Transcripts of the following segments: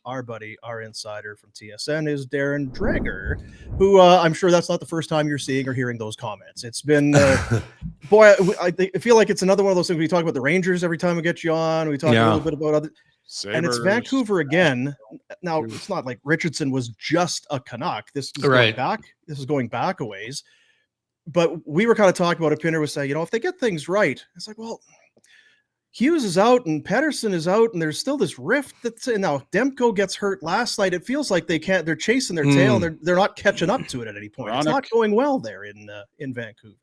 our buddy, our insider from TSN is Darren Dreger, who I'm sure that's not the first time you're seeing or hearing those comments. It's been, boy, I feel like it's another one of those things. We talk about the Rangers every time we get you on. We talk a little bit about other, Sabres. and it's Vancouver again. Now, it's not like Richardson was just a Canuck. This is going back. This is going back a ways. But we were kind of talking about it. Pinder was saying, if they get things right, it's like, well, Hughes is out and Pettersson is out, and there's still this rift that's in. Now Demko gets hurt last night. It feels like they're chasing their tail, and they're not catching up to it at any point. It's not going well there in Vancouver.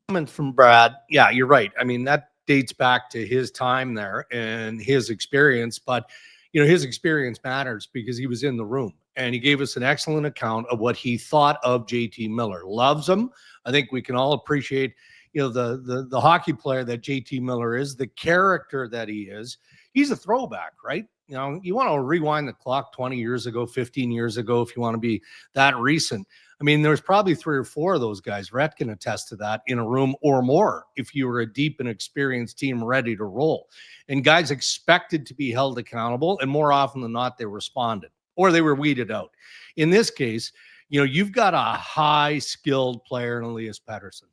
Comment from Brad. Yeah, you're right. I mean, that dates back to his time there and his experience, but his experience matters because he was in the room and he gave us an excellent account of what he thought of JT Miller. Loves him. I think we can all appreciate the hockey player that JT Miller is, the character that he is. He's a throwback, right? You want to rewind the clock 20 years ago, 15 years ago, if you want to be that recent. I mean, there's probably 3 or 4 of those guys. Rhett can attest to that in a room or more if you were a deep and experienced team ready to roll. And guys expected to be held accountable, and more often than not, they responded or they were weeded out. In this case, you've got a high-skilled player in Elias Pettersson.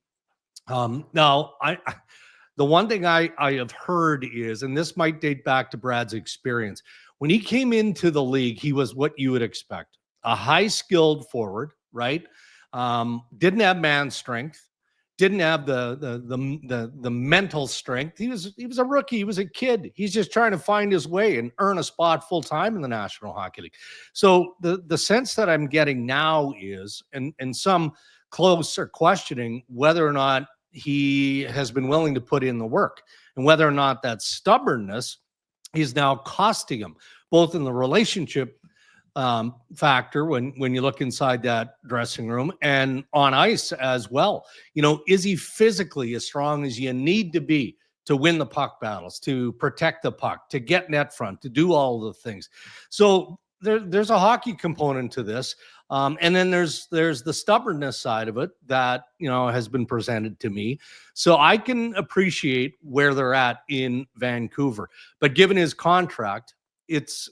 Now, the one thing I have heard is, and this might date back to Brad's experience, when he came into the league, he was what you would expect. A high-skilled forward, right? Didn't have man strength, didn't have the mental strength. He was a rookie. He was a kid. He's just trying to find his way and earn a spot full time in the National Hockey League. So the sense that I'm getting now is, and some close are questioning whether or not he has been willing to put in the work and whether or not that stubbornness is now costing him, both in the relationship factor when you look inside that dressing room and on ice as well. Is he physically as strong as you need to be to win the puck battles, to protect the puck, to get net front, to do all the things? So there's a hockey component to this. And then there's the stubbornness side of it that, has been presented to me. So I can appreciate where they're at in Vancouver, but given his contract, it's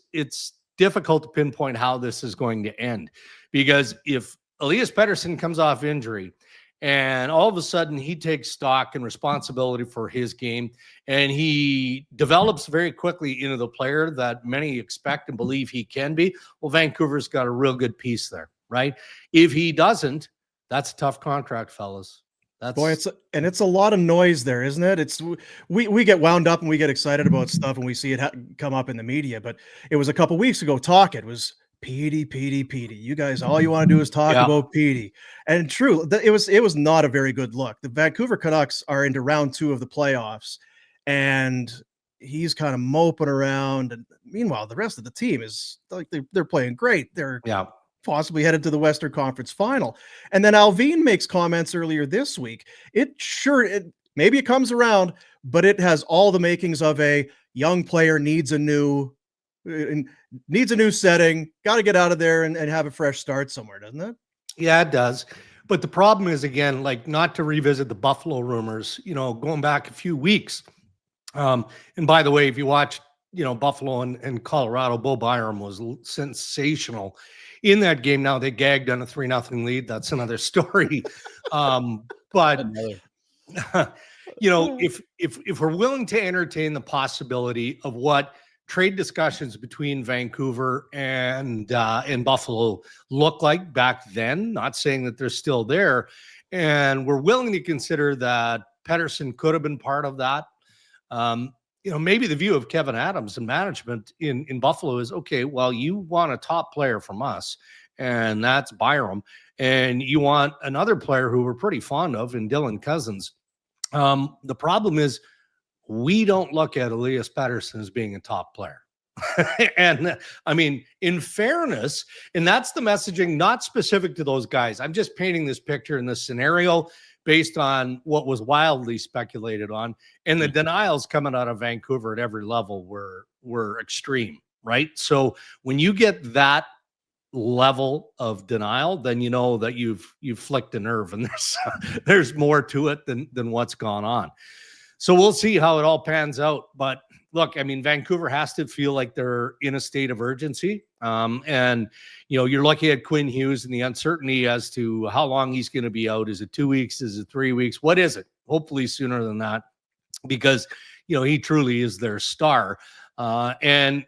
difficult to pinpoint how this is going to end, because if Elias Pettersson comes off injury and all of a sudden he takes stock and responsibility for his game and he develops very quickly into the player that many expect and believe he can be, well, Vancouver's got a real good piece there, right? If he doesn't, that's a tough contract, fellas. It's a lot of noise there, isn't it? We get wound up and we get excited about stuff and we see it come up in the media. But it was a couple weeks ago. It was Petey. You guys, all you want to do is talk about Petey. And true, it was not a very good look. The Vancouver Canucks are into round 2 of the playoffs, and he's kind of moping around. And meanwhile, the rest of the team is like they're playing great. They're possibly headed to the Western Conference Final. And then Alvin makes comments earlier this week. Maybe it comes around, but it has all the makings of a young player needs a new setting, got to get out of there and have a fresh start somewhere, doesn't it? Yeah, it does. But the problem is, again, like, not to revisit the Buffalo rumors, going back a few weeks. And by the way, if you watch, Buffalo and Colorado, Bo Byram was sensational in that game. Now they gagged on a 3-0 lead. That's another story. But if we're willing to entertain the possibility of what trade discussions between Vancouver and Buffalo look like back then, not saying that they're still there, and we're willing to consider that Pettersson could have been part of that. Maybe the view of Kevin Adams and management in Buffalo is, okay, well, you want a top player from us, and that's Byram, and you want another player who we're pretty fond of in Dylan Cousins. The problem is we don't look at Elias Pettersson as being a top player. And I mean, in fairness, and that's the messaging, not specific to those guys. I'm just painting this picture in this scenario based on what was wildly speculated on, and the denials coming out of Vancouver at every level were extreme, right? So when you get that level of denial, then you know that you've flicked a nerve, and there's more to it than what's gone on. So we'll see how it all pans out. But look, I mean, Vancouver has to feel like they're in a state of urgency. And, you're looking at Quinn Hughes and the uncertainty as to how long he's going to be out. Is it 2 weeks? Is it 3 weeks? What is it? Hopefully sooner than that, because, he truly is their star. And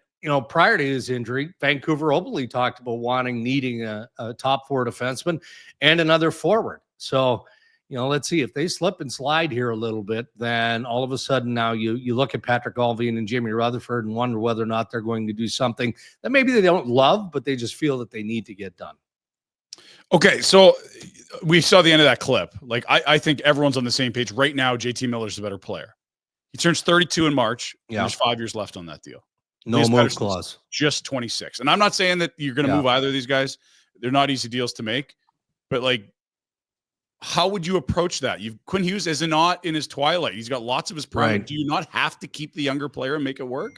prior to his injury, Vancouver openly talked about needing a top four defenseman and another forward. So, let's see if they slip and slide here a little bit, then all of a sudden now you look at Patrick Allvin and Jimmy Rutherford and wonder whether or not they're going to do something that maybe they don't love, but they just feel that they need to get done. Okay, so we saw the end of that clip. Like, I think everyone's on the same page right now. JT Miller's the better player. He turns 32 in March. Yeah. There's 5 years left on that deal. No move clause. Just 26. And I'm not saying that you're going to move either of these guys. They're not easy deals to make. But, like, how would you approach that? Quinn Hughes is not in his twilight. He's got lots of his prime. Right. Do you not have to keep the younger player and make it work?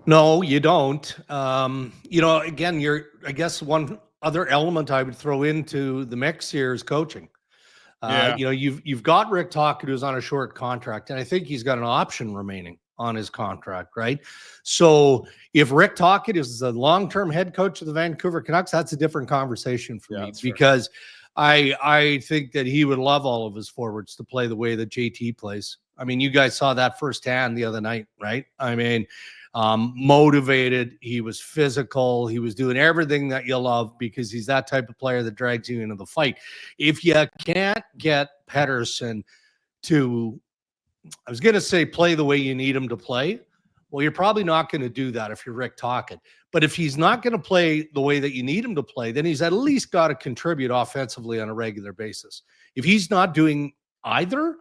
No, you don't. Again, I guess one other element I would throw into the mix here is coaching. You've got Rick Tocchet, who's on a short contract, and I think he's got an option remaining on his contract, right? So if Rick Tocchet is the long-term head coach of the Vancouver Canucks, that's a different conversation for me, because I think that he would love all of his forwards to play the way that JT plays. I mean, you guys saw that firsthand the other night, right? I mean, motivated, he was physical, he was doing everything that you love, because he's that type of player that drags you into the fight. If you can't get Pettersson to, I was going to say, play the way you need him to play, well, you're probably not going to do that if you're Rick Tocchet. But if he's not going to play the way that you need him to play, then he's at least got to contribute offensively on a regular basis. If he's not doing either,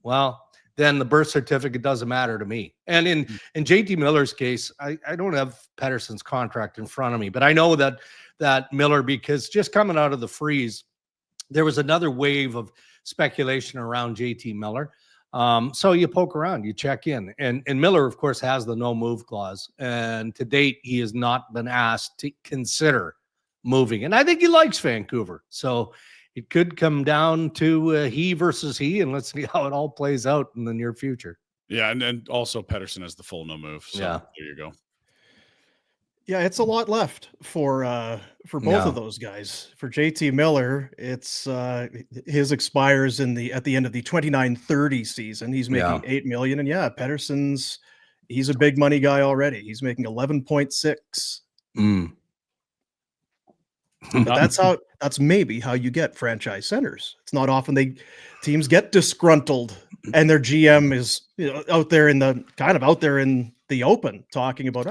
well, then the birth certificate doesn't matter to me. And in JT Miller's case, I don't have Pettersson's contract in front of me, but I know that Miller, because just coming out of the freeze, there was another wave of speculation around JT Miller. So you poke around, you check in, and Miller, of course, has the no move clause. And to date, he has not been asked to consider moving. And I think he likes Vancouver. So it could come down to he versus he, and let's see how it all plays out in the near future. Yeah, and also Pettersson has the full no move. So there you go. Yeah, it's a lot left for both of those guys. For JT Miller, it's his expires at the end of the 29-30 season. He's making $8 million, and Pettersson's, he's a big money guy already. He's making 11.6. But that's maybe how you get franchise centers. It's not often teams get disgruntled and their GM is out there in the open talking about,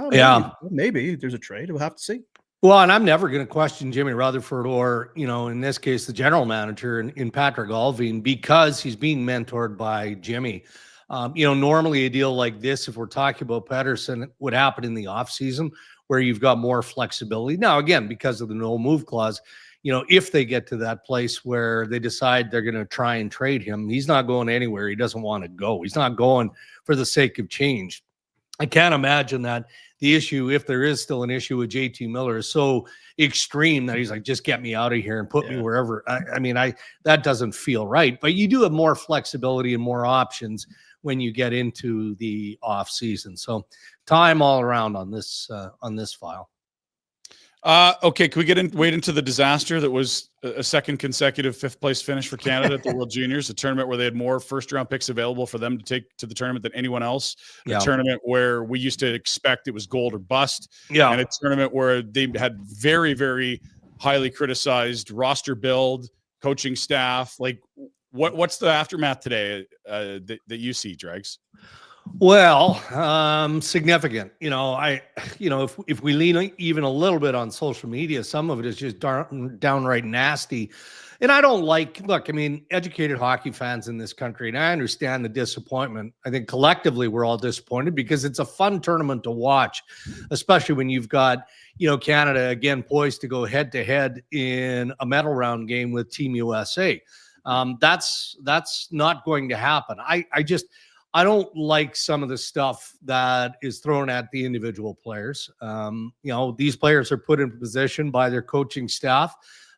maybe there's a trade. We'll have to see. Well, and I'm never going to question Jimmy Rutherford or, in this case, the general manager in Patrick Allvin, because he's being mentored by Jimmy. Normally a deal like this, if we're talking about Pettersson, would happen in the offseason where you've got more flexibility. Now, again, because of the no move clause, if they get to that place where they decide they're going to try and trade him, he's not going anywhere he doesn't want to go. He's not going for the sake of change. I can't imagine that the issue, if there is still an issue with JT Miller, is so extreme that he's like, just get me out of here and put me wherever. That doesn't feel right. But you do have more flexibility and more options when you get into the off season. So time all around on this file. Okay, can we wade into the disaster that was a second consecutive fifth place finish for Canada at the World Juniors, a tournament where they had more first round picks available for them to take to the tournament than anyone else, a tournament where we used to expect it was gold or bust, and a tournament where they had very, very highly criticized roster build, coaching staff. Like, what's the aftermath today that you see, Dregs? Well, significant. If we lean even a little bit on social media, some of it is just downright nasty. And I don't educated hockey fans in this country, and I understand the disappointment. I think collectively we're all disappointed because it's a fun tournament to watch, especially when you've got, Canada again poised to go head to head in a medal round game with Team USA. That's not going to happen. I don't like some of the stuff that is thrown at the individual players. These players are put in position by their coaching staff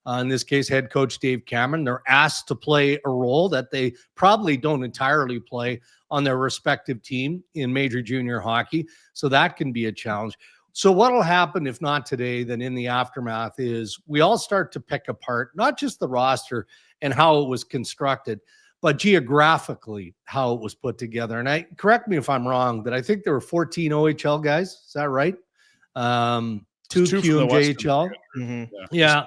in this case, head coach Dave Cameron. They're asked to play a role that they probably don't entirely play on their respective team in major junior hockey. So that can be a challenge. So what will happen, if not today, then in the aftermath, is we all start to pick apart, not just the roster and how it was constructed, but geographically how it was put together. And correct me if I'm wrong, but I think there were 14 OHL guys. Is that right? Two QMJHL. Mm-hmm. Yeah.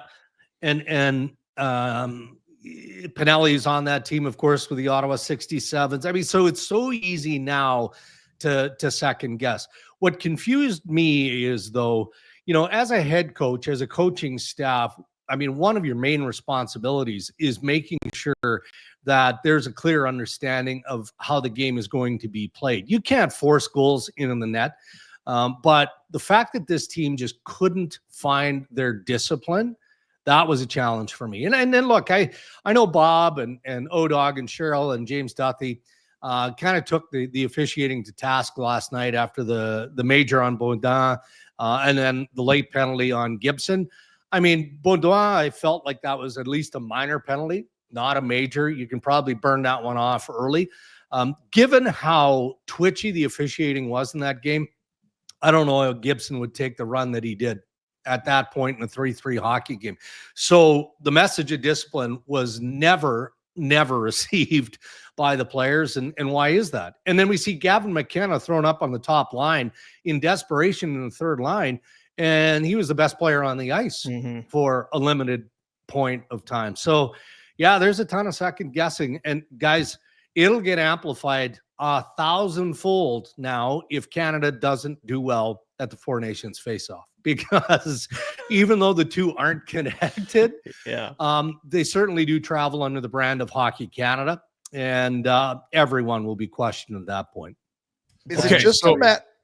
And Pinelli's on that team, of course, with the Ottawa 67s. I mean, so it's so easy now to second guess. What confused me is, though, as a head coach, as a coaching staff, I mean, one of your main responsibilities is making sure that there's a clear understanding of how the game is going to be played. You can't force goals in the net, but the fact that this team just couldn't find their discipline, that was a challenge for me. And then look, I know Bob and O'Dog and Cheryl and James Duthie kind of took the officiating to task last night after the major on Baudin and then the late penalty on Gibson. I mean, Baudin, I felt like that was at least a minor penalty, not a major. You can probably burn that one off early. Given how twitchy the officiating was in that game, I don't know how Gibson would take the run that he did at that point in a 3-3 hockey game. So the message of discipline was never received by the players. And why is that? And then we see Gavin McKenna thrown up on the top line in desperation in the third line. And he was the best player on the ice for a limited point of time. So yeah, there's a ton of second guessing. And guys, it'll get amplified 1,000-fold now if Canada doesn't do well at the Four Nations face-off, because even though the two aren't connected, they certainly do travel under the brand of Hockey Canada, and everyone will be questioned at that point. Is it just so,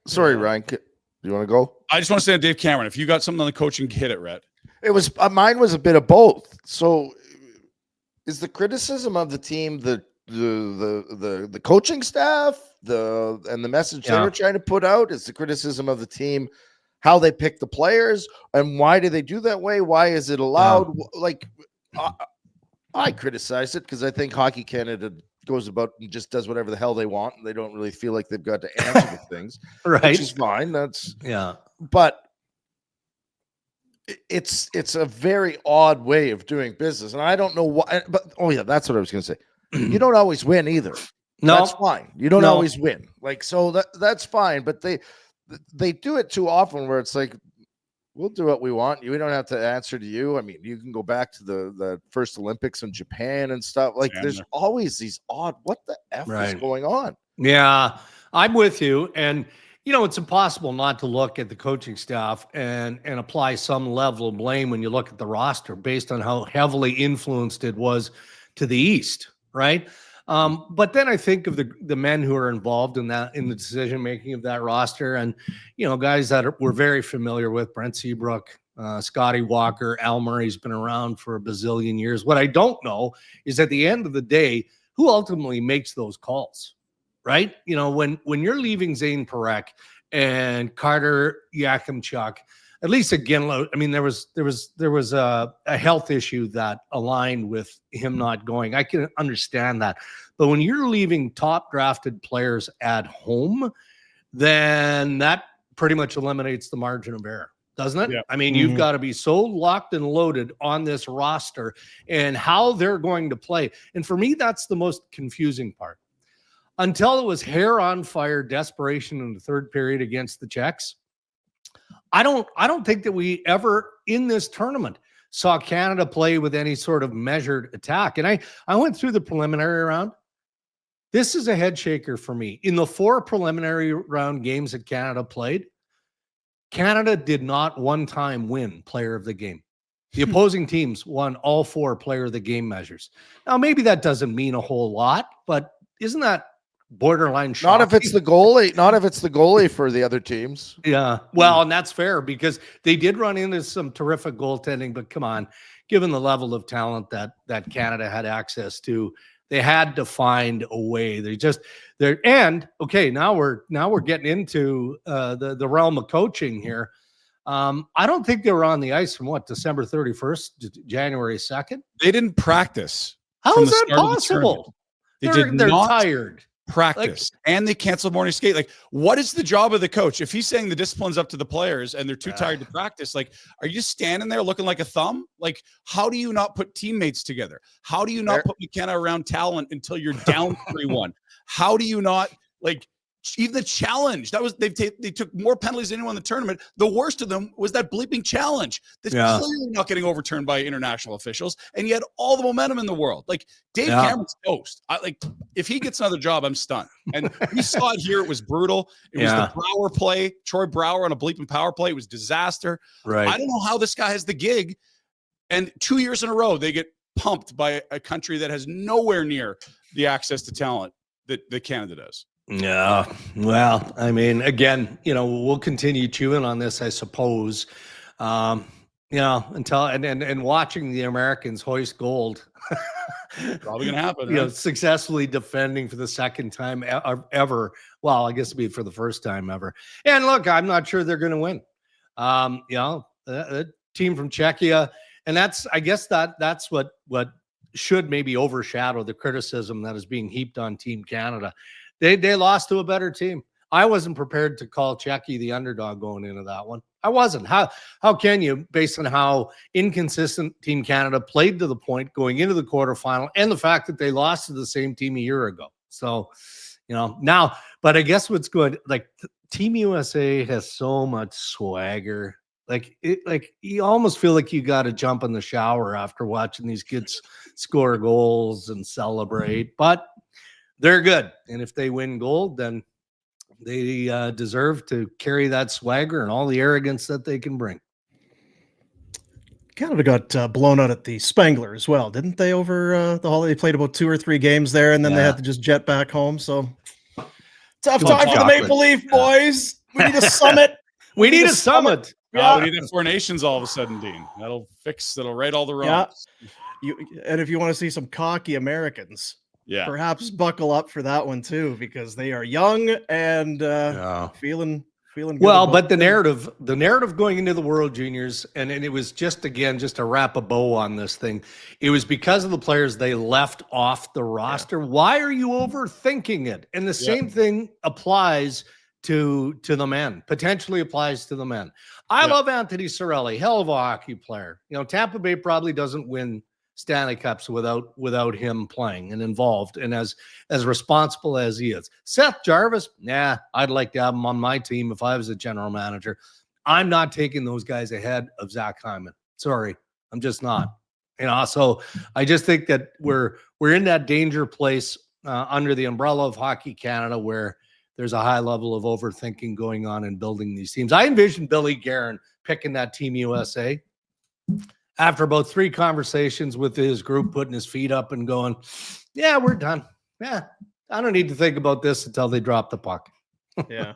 sorry, Ryan, do you want to go? I just want to say to Dave Cameron, if you got something on the coaching, hit it, Rhett. It was mine was a bit of both. So is the criticism of the team the coaching staff, and the message they were trying to put out? Is the criticism of the team how they pick the players, and why do they do that way? Why is it allowed? Like I criticize it because I think Hockey Canada goes about and just does whatever the hell they want, and they don't really feel like they've got to answer to things, right? Which is fine. But it's a very odd way of doing business, and I don't know why. But that's what I was going to say. You don't always win either. No, that's fine. You don't always win. Like, so that's fine. But they do it too often where it's like, we'll do what we want. We don't have to answer to you. I mean, you can go back to the first Olympics in Japan and stuff. Like, there's always these odd, what the F is going on? Yeah, I'm with you. And, it's impossible not to look at the coaching staff and apply some level of blame when you look at the roster based on how heavily influenced it was to the East. Right. But then I think of the men who are involved in the decision making of that roster, and guys that we're very familiar with: Brent Seabrook, Scotty Walker, Al Murray's been around for a bazillion years. What I don't know is, at the end of the day, who ultimately makes those calls, right? When you're leaving Zane Parekh and Carter Yakimchuk. At least again, I mean, there was a health issue that aligned with him not going. I can understand that. But when you're leaving top drafted players at home, then that pretty much eliminates the margin of error, doesn't it? Yeah. I mean, you've got to be so locked and loaded on this roster and how they're going to play. And for me, that's the most confusing part. Until it was hair on fire desperation in the third period against the Czechs, I don't think that we ever in this tournament saw Canada play with any sort of measured attack. And I went through the preliminary round. This is a head shaker for me. In the 4 preliminary round games that Canada played, Canada did not one time win player of the game. The opposing teams won all 4 player of the game measures. Now, maybe that doesn't mean a whole lot, but isn't that borderline shocking? Not if it's the goalie for the other teams. Yeah. Well, and that's fair because they did run into some terrific goaltending, but come on, given the level of talent that Canada had access to, they had to find a way. And okay, now we're getting into the realm of coaching here. I don't think they were on the ice from December 31st to January 2nd. They didn't practice. How from is the that start of the possible? tournament. They're not tired. practice and they canceled morning skate. Like, what is the job of the coach? If he's saying the discipline's up to the players and they're too tired to practice, like, are you just standing there looking like a thumb? Like, how do you not put teammates together? How do you not put McKenna around talent until you're down 3-1? How do you not, like, even the challenge that was they took more penalties than anyone in the tournament. The worst of them was that bleeping challenge that's clearly not getting overturned by international officials, and yet all the momentum in the world. Like, Dave Cameron's toast. If he gets another job, I'm stunned. And we saw it here. It was brutal. It was the Brouwer play, Troy Brouwer on a bleeping power play. It was disaster. Right. I don't know how this guy has the gig. And 2 years in a row, they get pumped by a country that has nowhere near the access to talent that Canada does. Yeah. Well, I mean, again, we'll continue chewing on this, I suppose. Until and watching the Americans hoist gold. Probably gonna happen. Right? Successfully defending for the second time ever. Well, I guess it'd be for the first time ever. And look, I'm not sure they're gonna win. The team from Czechia, and I guess that's what should maybe overshadow the criticism that is being heaped on Team Canada. They lost to a better team. I wasn't prepared to call Czechia the underdog going into that one. I wasn't. How can you, based on how inconsistent Team Canada played to the point going into the quarterfinal and the fact that they lost to the same team a year ago? So, now, but I guess what's good, like Team USA has so much swagger. Like you almost feel like you got to jump in the shower after watching these kids score goals and celebrate, but they're good. And if they win gold, then they deserve to carry that swagger and all the arrogance that they can bring. Canada got blown out at the Spangler as well, didn't they, over the holiday? They played about 2 or 3 games there, and then they had to just jet back home. So tough time for the Maple Leaf boys. We need a summit. We need a summit. Yeah. We need a Four Nations all of a sudden, Dean. That'll right all the wrongs. Yeah. And if you want to see some cocky Americans, perhaps buckle up for that one too, because they are young and feeling good. Well, but the narrative going into the World Juniors, and it was just to wrap a bow on this thing, it was because of the players they left off the roster. Why are you overthinking it? And the same thing applies to the men, potentially applies to the men. I love Anthony Cirelli, hell of a hockey player. Tampa Bay probably doesn't win Stanley Cups without him playing and involved and as responsible as he is. Seth Jarvis, I'd like to have him on my team if I was a general manager. I'm not taking those guys ahead of Zach Hyman. Sorry, I'm just not. So I just think that we're in that danger place under the umbrella of Hockey Canada where there's a high level of overthinking going on in building these teams. I envision Billy Guerin picking that Team USA. After about 3 conversations with his group, putting his feet up and going, we're done. I don't need to think about this until they drop the puck. Yeah.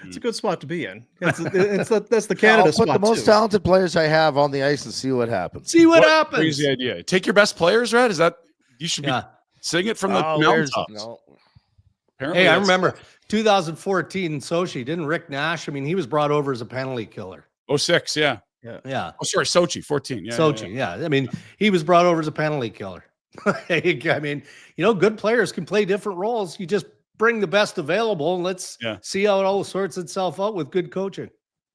It's a good spot to be in. That's the Canada spot. I'll put the most talented players I have on the ice and see what happens. Happens. Crazy idea. Take your best players, Rhett. Is that you should be sing it from the mountaintops. No. Hey, I remember 2014 Sochi. Didn't Rick Nash? I mean, he was brought over as a penalty killer. 06, yeah. Yeah. Oh, sorry, Sochi, 14. Yeah. Sochi, yeah. I mean, he was brought over as a penalty killer. I mean, good players can play different roles. You just bring the best available and let's see how it all sorts itself out with good coaching.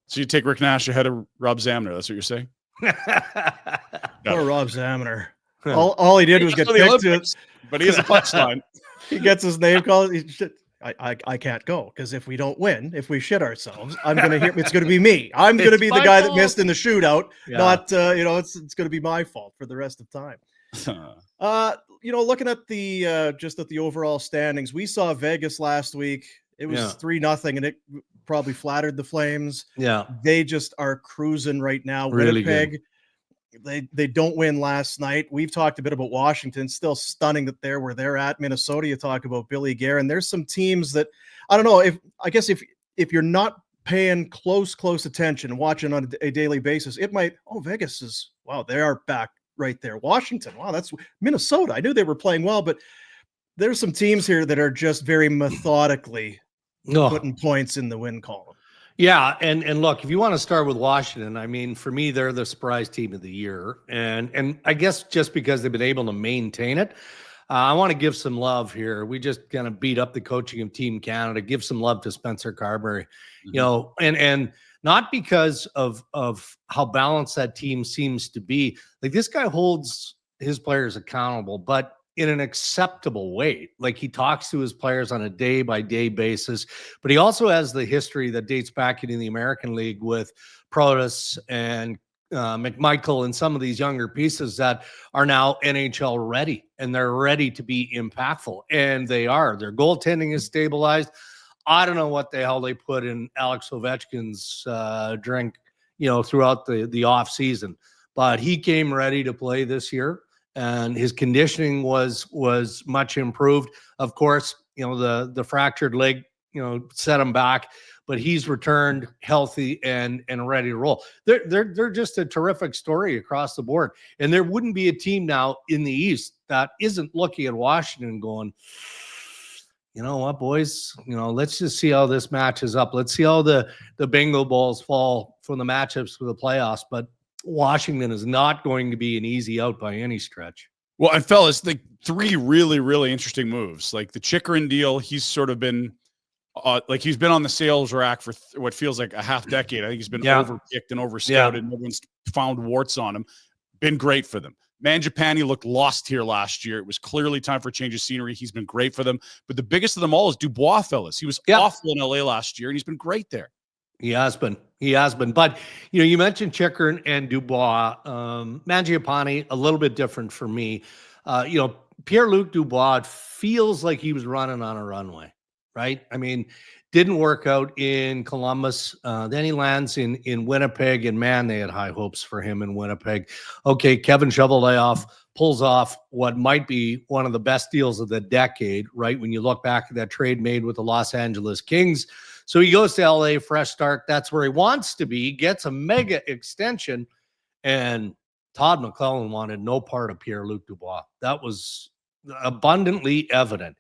So you take Rick Nash ahead of Rob Zamner. That's what you're saying? Poor Rob Zamner. All he did was get picked to it. But he has a punchline. He gets his name called. I can't go because if we don't win, if we shit ourselves, I'm gonna hear it's gonna be me. I'm gonna be the guy that missed in the shootout. Not it's gonna be my fault for the rest of time. Looking at the overall standings, we saw Vegas last week. It was 3-0, and it probably flattered the Flames. Yeah, they just are cruising right now. Really Winnipeg, they don't win last night. We've talked a bit about Washington. Still stunning that they're where they're at. Minnesota, you talk about Billy Guerin. There's some teams that I don't know if you're not paying close attention and watching on a daily basis, it might. Oh, Vegas is they are back right there. Washington, that's Minnesota. I knew they were playing well, but there's some teams here that are just very methodically putting points in the win column. Yeah, and look, if you want to start with Washington, I mean, for me, they're the surprise team of the year, and I guess just because they've been able to maintain it, I want to give some love here. We just kind of beat up the coaching of Team Canada. Give some love to Spencer Carberry, you know, and not because of how balanced that team seems to be. Like, this guy holds his players accountable, but in an acceptable way. Like, he talks to his players on a day-by-day basis, but he also has the history that dates back into the American League with Protas and McMichael and some of these younger pieces that are now NHL ready, and they're ready to be impactful. And they are. Their goaltending is stabilized. I don't know what the hell they put in Alex Ovechkin's drink, you know, throughout the off season, but he came ready to play this year, and his conditioning was much improved. Of course, you know, the fractured leg, you know, set him back, but he's returned healthy and ready to roll. They're just a terrific story across the board. And there wouldn't be a team now in the East that isn't looking at Washington going, you know what, boys, you know, let's just see how this matches up. Let's see how the bingo balls fall from the matchups for the playoffs. But Washington is not going to be an easy out by any stretch. Well, and fellas, the three really, really interesting moves. Like the Chychrun deal, he's sort of been like he's been on the sales rack for what feels like a half decade. I think he's been overpicked and overscouted. No one's found warts on him. Been great for them. Mangiapane looked lost here last year. It was clearly time for a change of scenery. He's been great for them. But the biggest of them all is Dubois, fellas. He was awful in LA last year, and he's been great there. He has been. He has been. But, you know, you mentioned Chychrun and Dubois. Mangiapane, a little bit different for me. You know, Pierre-Luc Dubois feels like he was running on a runway, right? I mean, didn't work out in Columbus. Then he lands in Winnipeg, and man, they had high hopes for him in Winnipeg. Okay, Kevin Cheveldayoff pulls off what might be one of the best deals of the decade, right? When you look back at that trade made with the Los Angeles Kings. So he goes to LA, fresh start. That's where he wants to be, gets a mega extension, and Todd McClellan wanted no part of Pierre-Luc Dubois. That was abundantly evident.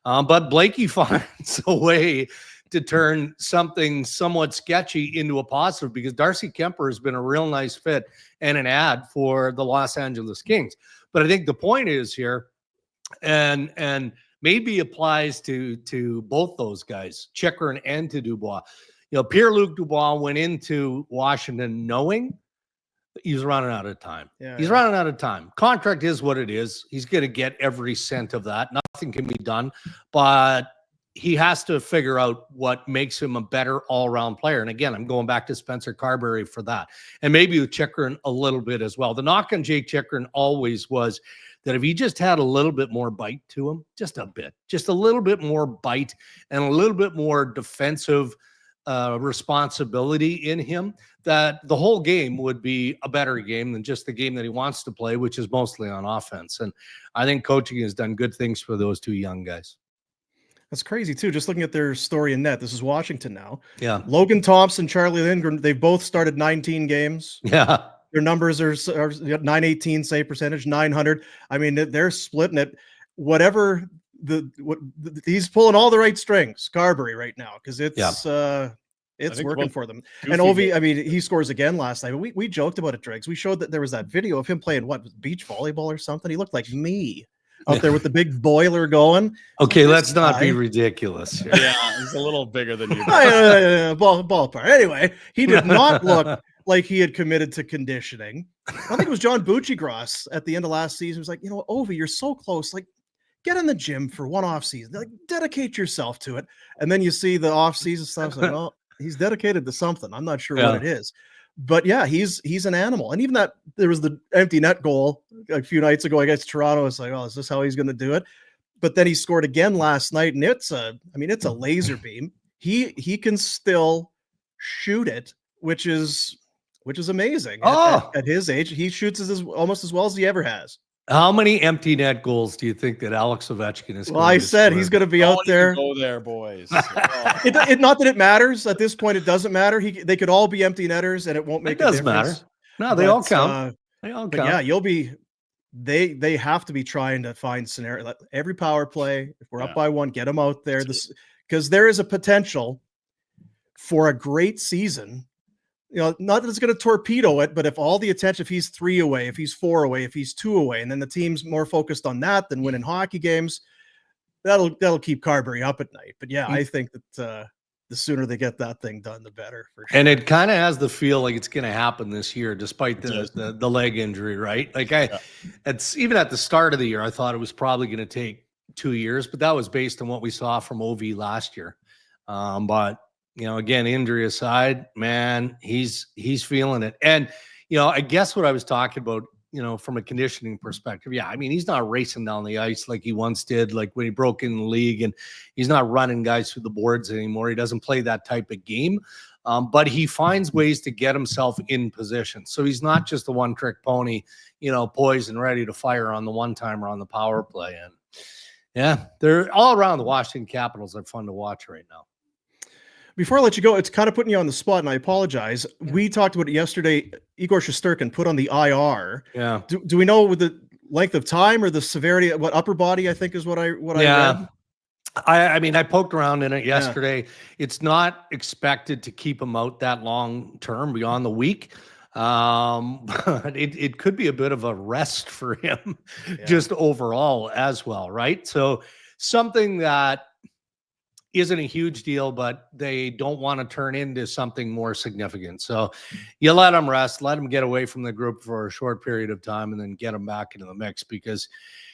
But Blakey finds a way to turn something somewhat sketchy into a positive, because Darcy Kemper has been a real nice fit and an ad for the Los Angeles Kings. But I think the point is here, and maybe applies to both those guys, Chychrun and to Dubois. You know, Pierre-Luc Dubois went into Washington knowing he's running out of time. He's running out of time. Contract is what it is. He's going to get every cent of that. Nothing can be done, but he has to figure out what makes him a better all-around player. And again, I'm going back to Spencer Carberry for that. And maybe with Chychrun a little bit as well. The knock on Jake Chychrun always was that if he just had a little bit more bite to him, just a little bit more bite and a little bit more defensive responsibility in him, that the whole game would be a better game than just the game that he wants to play, which is mostly on offense. And I think coaching has done good things for those two young guys. That's crazy too. Just looking at their story in net. This is Washington now. Yeah. Logan Thompson, Charlie Lindgren, they've both started 19 games. Yeah. Their numbers are 918 save percentage, 900. I mean, they're splitting it. Whatever he's pulling all the right strings, Carberry right now, because it's working for them. And Ovi, I mean, he scores again last night. We joked about it, Dregs. We showed that there was that video of him playing beach volleyball or something. He looked like me out there with the big boiler going. Okay, let's not be ridiculous. Yeah, he's a little bigger than you. Ballpark. Anyway, he did not look like he had committed to conditioning. I think it was John Buccigross at the end of last season. He was like, you know, Ovi, you're so close. Like, get in the gym for one off season. Like, dedicate yourself to it. And then you see the off season stuff. It's like, well, he's dedicated to something. I'm not sure what it is. But yeah, he's an animal. And even that, there was the empty net goal a few nights ago against Toronto. It's like, oh, is this how he's going to do it? But then he scored again last night, and it's a laser beam. He can still shoot it, which is amazing. At his age, he shoots almost as well as he ever has. How many empty net goals do you think that Alex Ovechkin is? Well, I said he's going to be out there. Go there, boys. Not that it matters at this point. It doesn't matter. They could all be empty netters, and it won't make a difference. It does matter. No, they all count. They all count. Yeah, you'll be. They have to be trying to find scenario. Like every power play, if we're up by one, get them out there. Because there is a potential for a great season, not that it's going to torpedo it, but if all the attention, if he's 3 away, if he's 4 away, if he's 2 away, and then the team's more focused on that than winning hockey games, that'll keep Carberry up at night. But yeah, I think that the sooner they get that thing done, the better. For sure. And it kind of has the feel like it's going to happen this year, despite the leg injury, right? Like it's even at the start of the year, I thought it was probably going to take 2 years, but that was based on what we saw from OV last year. But again, injury aside, man, he's feeling it. And I guess what I was talking about, from a conditioning perspective, yeah, I mean, he's not racing down the ice like he once did, like when he broke in the league, and he's not running guys through the boards anymore. He doesn't play that type of game, but he finds ways to get himself in position. So he's not just a one-trick pony, poised and ready to fire on the one-timer on the power play. And yeah, they're all around the Washington Capitals are fun to watch right now. Before I let you go, it's kind of putting you on the spot, and I apologize. Yeah. We talked about it yesterday. Igor Shesterkin put on the IR. Yeah. Do we know with the length of time or the severity? What upper body? I think is what I read. I mean, I poked around in it yesterday. Yeah. It's not expected to keep him out that long term beyond the week. But it could be a bit of a rest for him, just overall as well, right? So something that isn't a huge deal, but they don't want to turn into something more significant. So you let them rest, let them get away from the group for a short period of time, and then get them back into the mix. Because,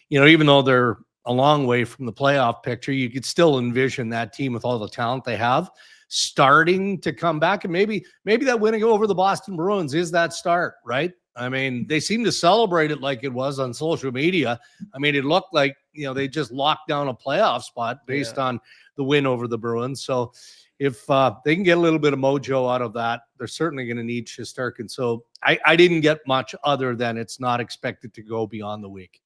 even though they're a long way from the playoff picture, you could still envision that team with all the talent they have starting to come back. And maybe that winning over the Boston Bruins is that start, right? I mean, they seem to celebrate it like it was on social media. I mean, it looked like, they just locked down a playoff spot based on the win over the Bruins. So if they can get a little bit of mojo out of that, they're certainly going to need Shesterkin. So I didn't get much other than it's not expected to go beyond the week.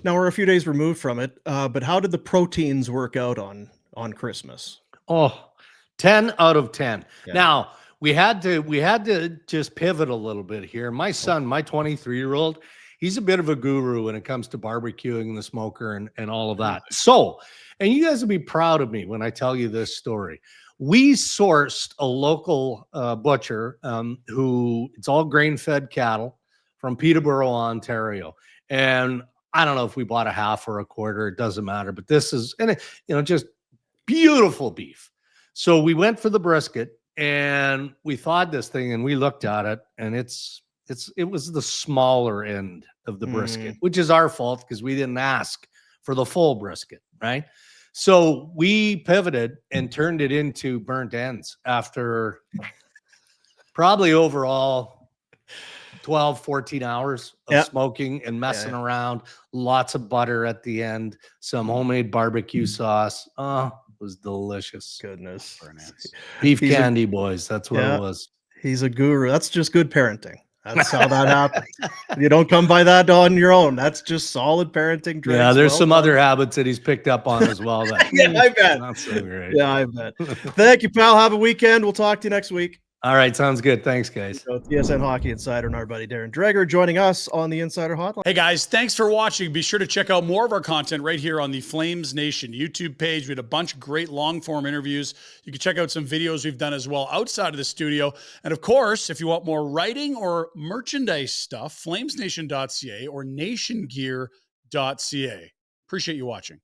Now we're a few days removed from it, but how did the proteins work out on Christmas? Oh, 10 out of 10. Yeah. Now we had to just pivot a little bit here. My son, my 23-year-old, he's a bit of a guru when it comes to barbecuing the smoker and all of that. So, and you guys will be proud of me when I tell you this story. We sourced a local butcher who it's all grain-fed cattle from Peterborough, Ontario. And I don't know if we bought a half or a quarter, it doesn't matter, but this is, just beautiful beef. So we went for the brisket and we thawed this thing and we looked at it, and it was the smaller end of the brisket, which is our fault because we didn't ask for the full brisket, right? So we pivoted and turned it into burnt ends after probably overall 12, 14 hours of smoking and messing around. Lots of butter at the end, some homemade barbecue sauce. Oh, it was delicious. Goodness. Beef candy, boys. That's what it was. He's a guru. That's just good parenting. That's how that happens. You don't come by that on your own. That's just solid parenting. Yeah, there's some other habits that he's picked up on as well. Yeah, I bet. Not so great. Yeah, I bet. Thank you, pal. Have a weekend. We'll talk to you next week. All right, sounds good. Thanks, guys. So, TSN Hockey Insider and our buddy Darren Dreger joining us on the Insider Hotline. Hey, guys, thanks for watching. Be sure to check out more of our content right here on the Flames Nation YouTube page. We had a bunch of great long-form interviews. You can check out some videos we've done as well outside of the studio. And, of course, if you want more writing or merchandise stuff, flamesnation.ca or nationgear.ca. Appreciate you watching.